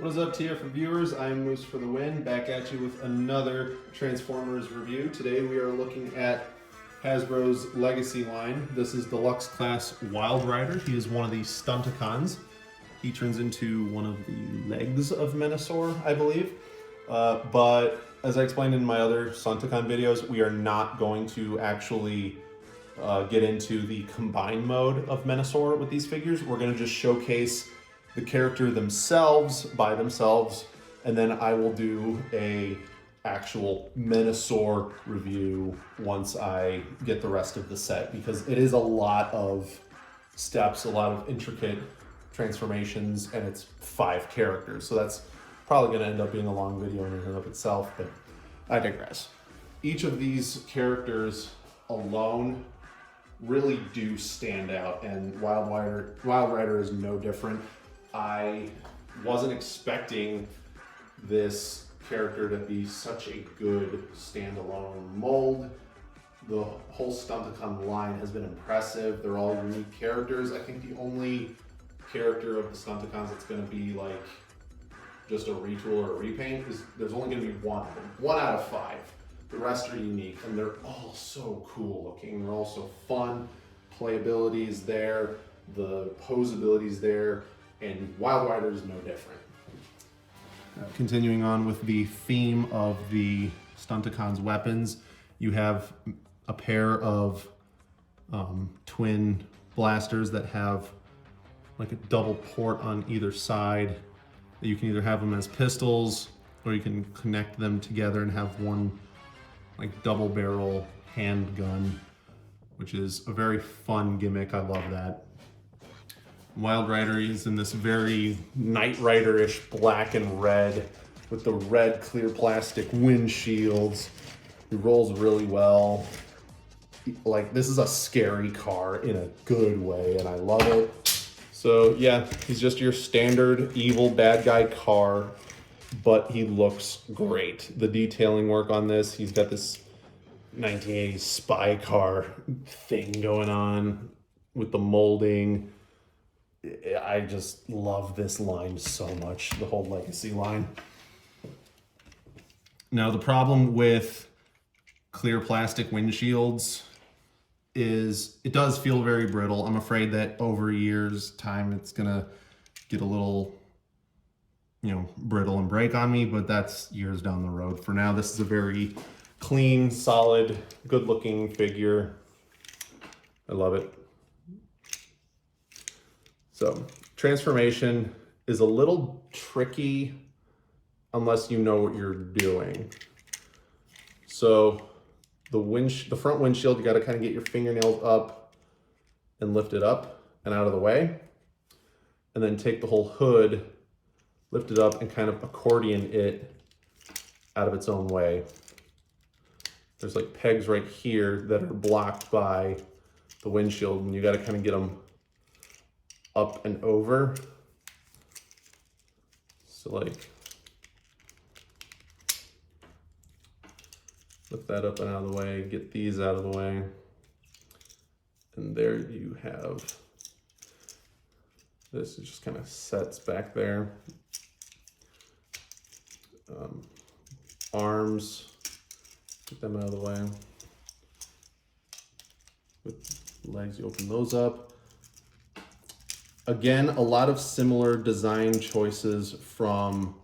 What is up, TF viewers? I'm Moose for the win, back at you with another Transformers review. Today we are looking at Hasbro's Legacy line. This is Deluxe Class Wild Rider. He is one of the Stunticons. He turns into one of the legs of Menasor, I believe. But as I explained in my other Stunticon videos, we are not going to actually get into the combined mode of Menasor with these figures. We're going to just showcase the character themselves by themselves, and then I will do a actual Menasor review once I get the rest of the set, because it is a lot of steps, a lot of intricate transformations, and it's 5 characters, so that's probably going to end up being a long video in and of itself, but I digress. Each of these characters alone really do stand out, and Wild Rider is no different. I wasn't expecting this character to be such a good standalone mold. The whole Stunticon line has been impressive. They're all unique characters. I think the only character of the Stunticons that's going to be like just a retool or a repaint is there's only going to be one of them. 1 out of 5. The rest are unique, and they're all so cool looking. They're all so fun. Playability is there. The posability is there. And Wild Rider is no different. Continuing on with the theme of the Stunticon's weapons, you have a pair of twin blasters that have like a double port on either side. You can either have them as pistols, or you can connect them together and have one like double barrel handgun, which is a very fun gimmick. I love that. Wild Rider is in this very Knight Rider-ish black and red with the red clear plastic windshields. He rolls really well. Like, this is a scary car in a good way, and I love it. So yeah, he's just your standard evil bad guy car, but he looks great. The detailing work on this, he's got this 1980s spy car thing going on with the molding. I just love this line so much, the whole Legacy line. Now, the problem with clear plastic windshields is it does feel very brittle. I'm afraid that over years' time it's gonna get a little, brittle and break on me, but that's years down the road. For now, this is a very clean, solid, good-looking figure. I love it. So, transformation is a little tricky unless you know what you're doing. So, the front windshield, you gotta kind of get your fingernails up and lift it up and out of the way. And then take the whole hood, lift it up, and kind of accordion it out of its own way. There's like pegs right here that are blocked by the windshield, and you gotta kind of get them up and over. So like, lift that up and out of the way, get these out of the way. And there you have, this just kind of sets back there. Arms, get them out of the way. With legs, you open those up. Again, a lot of similar design choices from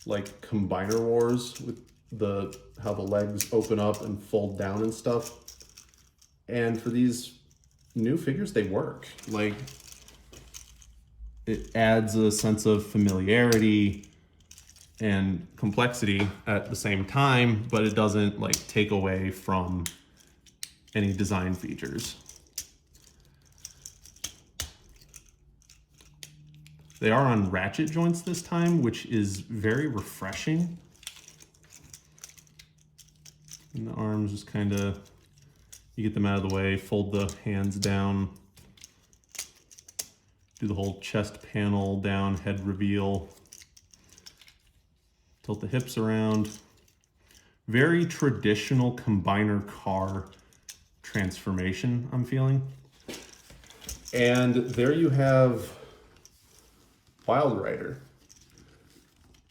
like Combiner Wars with how the legs open up and fold down and stuff. And for these new figures, they work. Like, it adds a sense of familiarity and complexity at the same time, but it doesn't like take away from any design features. They are on ratchet joints this time, which is very refreshing. And the arms just kind of, you get them out of the way, fold the hands down, do the whole chest panel down, head reveal, tilt the hips around. Very traditional combiner car transformation, I'm feeling. And there you have Wild Rider.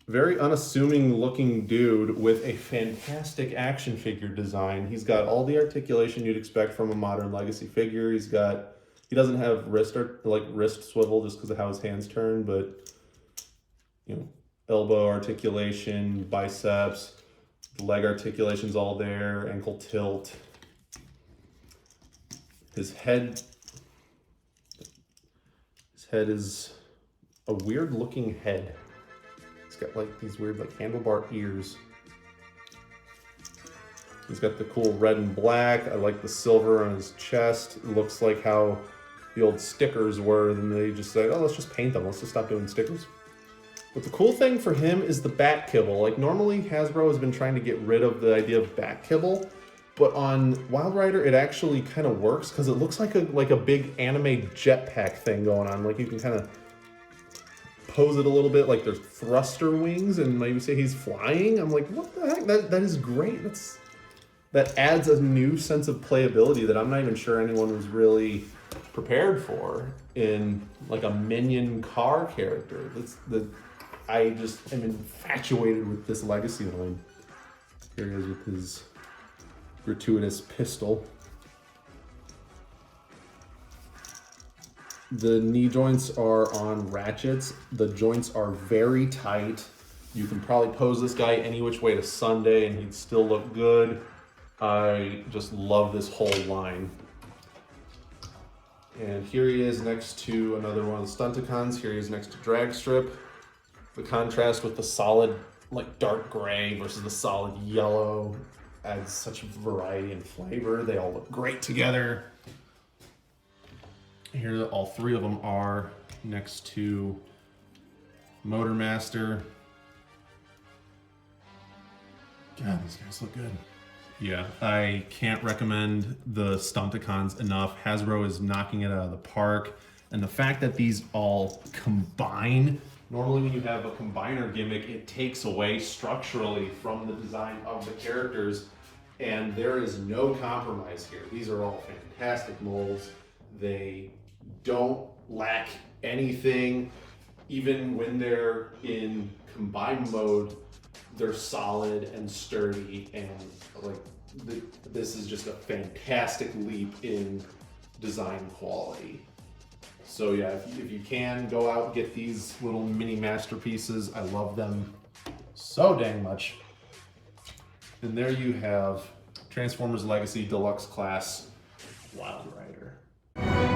Very unassuming looking dude with a fantastic action figure design. He's got all the articulation you'd expect from a modern Legacy figure. He doesn't have wrist swivel just because of how his hands turn, but you know, elbow articulation, biceps, leg articulation's all there, ankle tilt. His head is a weird looking head. He's got like these weird like handlebar ears. He's got the cool red and black. I like the silver on his chest. It looks like how the old stickers were. Then they just said, oh, let's just paint them. Let's just stop doing stickers. But the cool thing for him is the back kibble. Like normally Hasbro has been trying to get rid of the idea of back kibble, but on Wild Rider it actually kind of works because it looks like a big anime jetpack thing going on. Like you can kind of pose it a little bit like there's thruster wings and maybe say he's flying. I'm like, what the heck? That is great. That adds a new sense of playability that I'm not even sure anyone was really prepared for in like a minion car character. I just am infatuated with this Legacy line. Here he is with his gratuitous pistol. The knee joints are on ratchets. The joints are very tight. You can probably pose this guy any which way to Sunday and he'd still look good. I just love this whole line. And here he is next to another one of the Stunticons. Here he is next to Dragstrip. The contrast with the solid, like dark gray versus the solid yellow adds such variety and flavor. They all look great together. Here, all three of them are next to Motormaster. God, these guys look good. Yeah, I can't recommend the Stunticons enough. Hasbro is knocking it out of the park. And the fact that these all combine, normally when you have a combiner gimmick, it takes away structurally from the design of the characters. And there is no compromise here. These are all fantastic molds. They don't lack anything. Even when they're in combined mode, they're solid and sturdy, and like this is just a fantastic leap in design quality. So yeah, if you can go out and get these little mini masterpieces, I love them so dang much. And there you have Transformers Legacy Deluxe Class Wild Rider.